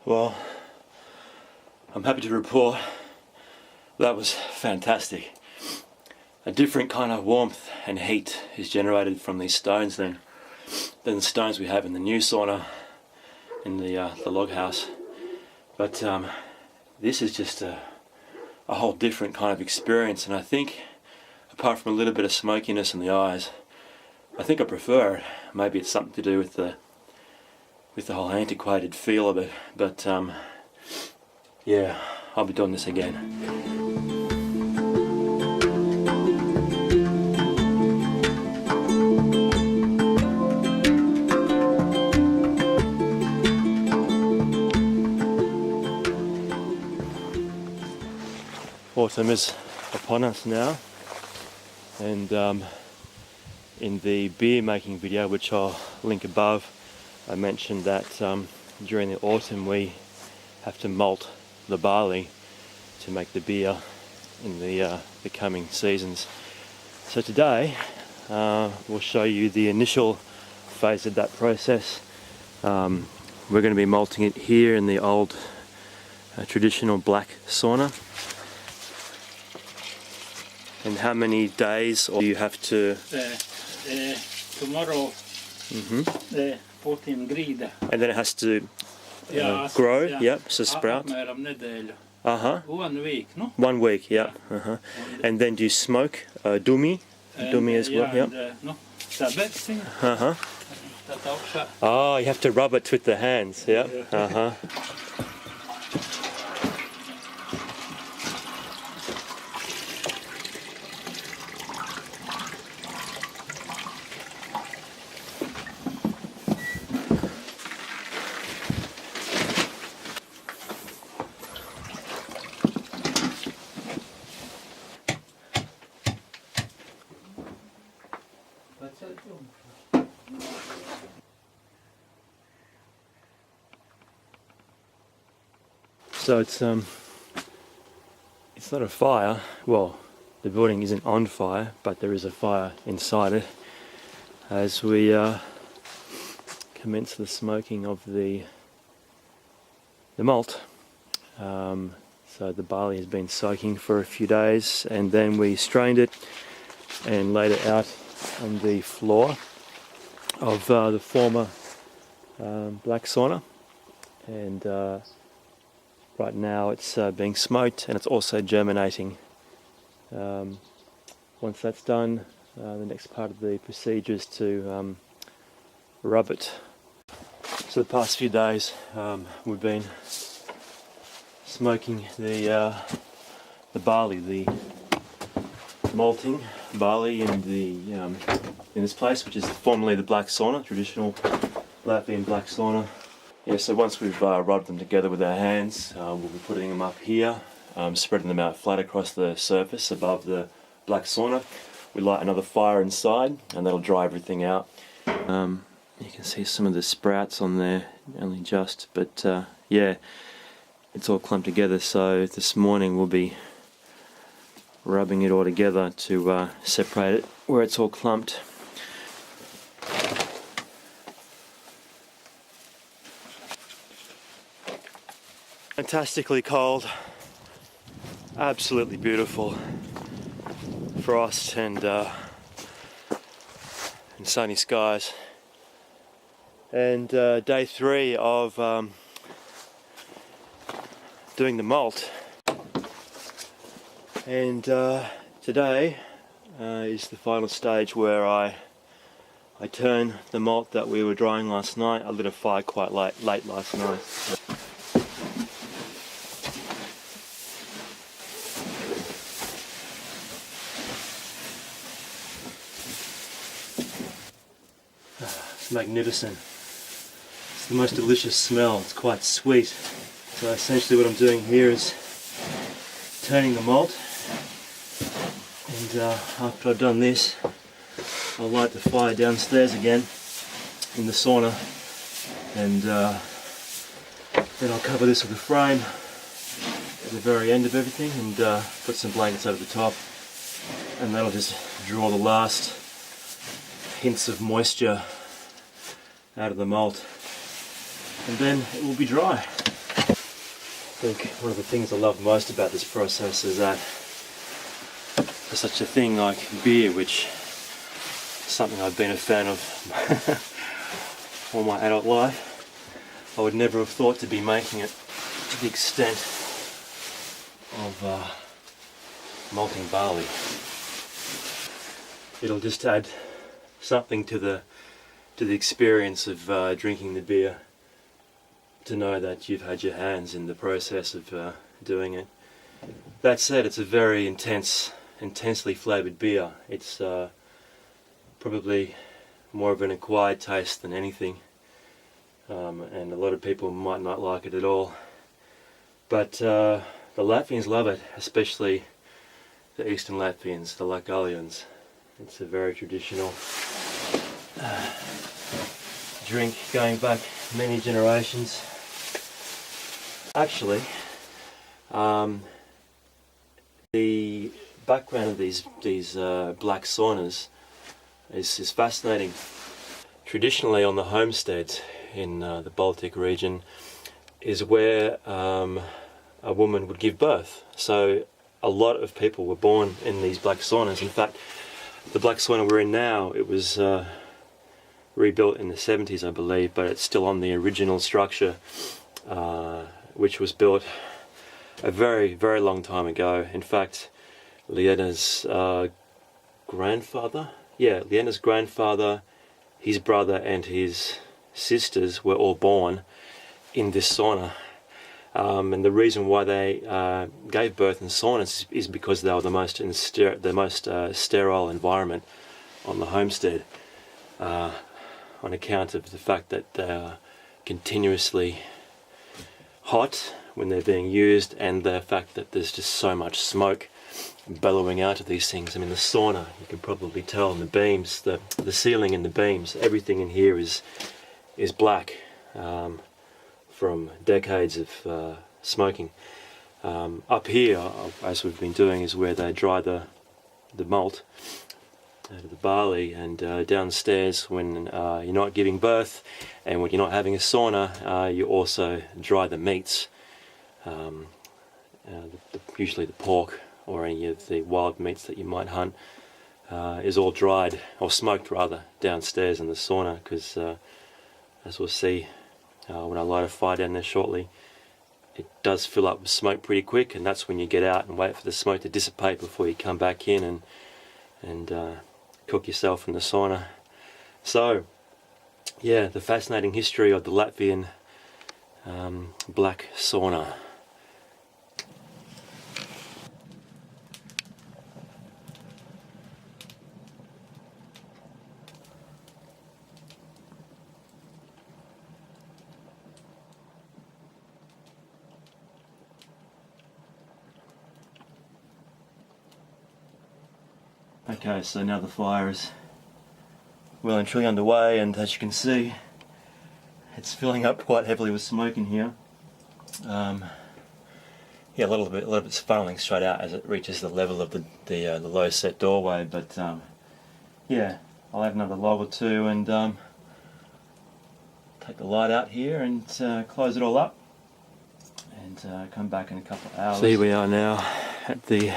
Well, I'm happy to report that was fantastic. A different kind of warmth and heat is generated from these stones than the stones we have in the new sauna in the log house. But this is just a whole different kind of experience, and I think, apart from a little bit of smokiness in the eyes, I think I prefer it. Maybe it's something to do with the whole antiquated feel of it, but yeah, I'll be doing this again. Autumn is upon us now, and in the beer making video, which I'll link above, I mentioned that during the autumn we have to malt the barley to make the beer in the coming seasons. So today we'll show you the initial phase of that process. We're going to be malting it here in the old traditional black sauna. And how many days do you have to? Tomorrow, 14 grīda. And then it has to grow, yep, so sprout. Apmēram nedēļu. 1 week, no? 1 week, yeah. And then do you smoke dumi as well? Yeah. Oh, you have to rub it with the hands, yeah. So it's not a fire. Well, the building isn't on fire, but there is a fire inside it as we commence the smoking of the malt. So the barley has been soaking for a few days, and then we strained it and laid it out on the floor of the former black sauna, and right now it's being smoked, and it's also germinating. Once that's done, the next part of the procedure is to rub it. So the past few days we've been smoking the barley, the malting barley in this place, which is formerly the black sauna, traditional Latvian black sauna. Yeah, so once we've rubbed them together with our hands, we'll be putting them up here, spreading them out flat across the surface above the black sauna. We light another fire inside, and that'll dry everything out. You can see some of the sprouts on there, only just, but yeah, it's all clumped together. So this morning we'll be rubbing it all together to separate it where it's all clumped. Fantastically cold, absolutely beautiful frost and sunny skies. And day 3 of doing the malt. And today is the final stage where I turn the malt that we were drying last night. I lit a fire quite late last night. It's magnificent. It's the most delicious smell. It's quite sweet. So essentially what I'm doing here is turning the malt, and after I've done this, I'll light the fire downstairs again in the sauna, and then I'll cover this with a frame at the very end of everything, and put some blankets over the top, and that'll just draw the last hints of moisture out of the malt, and then it will be dry. think one of the things I love most about this process is that there's such a thing like beer, which is something I've been a fan of all my adult life. I would never have thought to be making it to the extent of malting barley. It'll just add something to the experience of drinking the beer, to know that you've had your hands in the process of doing it. That said, it's a very intensely flavoured beer. It's probably more of an acquired taste than anything, and a lot of people might not like it at all. But the Latvians love it, especially the Eastern Latvians, the lowlands. It's a very traditional drink going back many generations. Actually, the background of these black saunas is fascinating. Traditionally, on the homesteads in the Baltic region is where a woman would give birth. So a lot of people were born in these black saunas. In fact, the black sauna we're in now, it was rebuilt in the 70s, I believe, but it's still on the original structure, which was built a very, very long time ago. In fact, Liene's grandfather, his brother and his sisters were all born in this sauna. And the reason why they gave birth in saunas is because they were the most sterile environment on the homestead, on account of the fact that they are continuously hot when they're being used, and the fact that there's just so much smoke bellowing out of these things. I mean, the sauna, you can probably tell in the beams, the ceiling and the beams, everything in here is black, from decades of smoking. Up here, as we've been doing, is where they dry the malt out of the barley, and downstairs, when you're not giving birth and when you're not having a sauna, you also dry the meats, usually the pork or any of the wild meats that you might hunt, is all dried, or smoked rather, downstairs in the sauna, because as we'll see when I light a fire down there shortly, it does fill up with smoke pretty quick, and that's when you get out and wait for the smoke to dissipate before you come back in and cook yourself in the sauna. So yeah, the fascinating history of the Latvian black sauna. Okay, so now the fire is well and truly underway, and as you can see, it's filling up quite heavily with smoke in here. Yeah, a lot of it's funneling straight out as it reaches the level of the low set doorway. But yeah, I'll add another log or two and take the light out here and close it all up, and come back in a couple of hours. So here we are now at the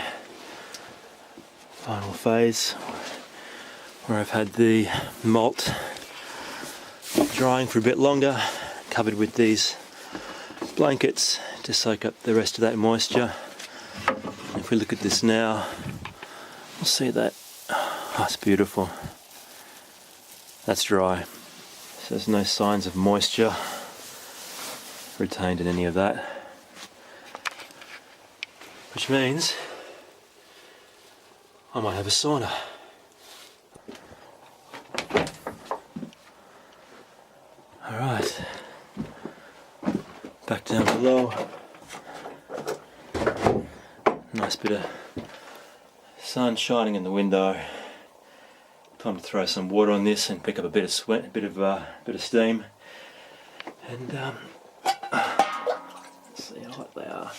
final phase, where I've had the malt drying for a bit longer, covered with these blankets to soak up the rest of that moisture. And if we look at this now, we'll see that, oh, it's beautiful. That's dry, so there's no signs of moisture retained in any of that, which means I might have a sauna. Alright, back down below. Nice bit of sun shining in the window. Time to throw some water on this and pick up a bit of sweat, a bit of steam. And let's see how hot they are.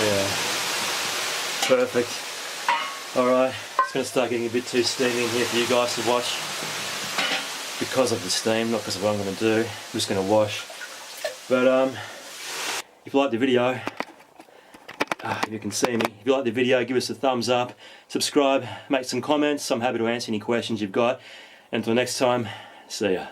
Yeah, perfect. Alright, it's going to start getting a bit too steamy in here for you guys to watch, because of the steam, not because of what I'm going to do. I'm just going to wash. But If you like the video, if you can see me, if you like the video, give us a thumbs up, subscribe, make some comments. I'm happy to answer any questions you've got. Until next time, see ya.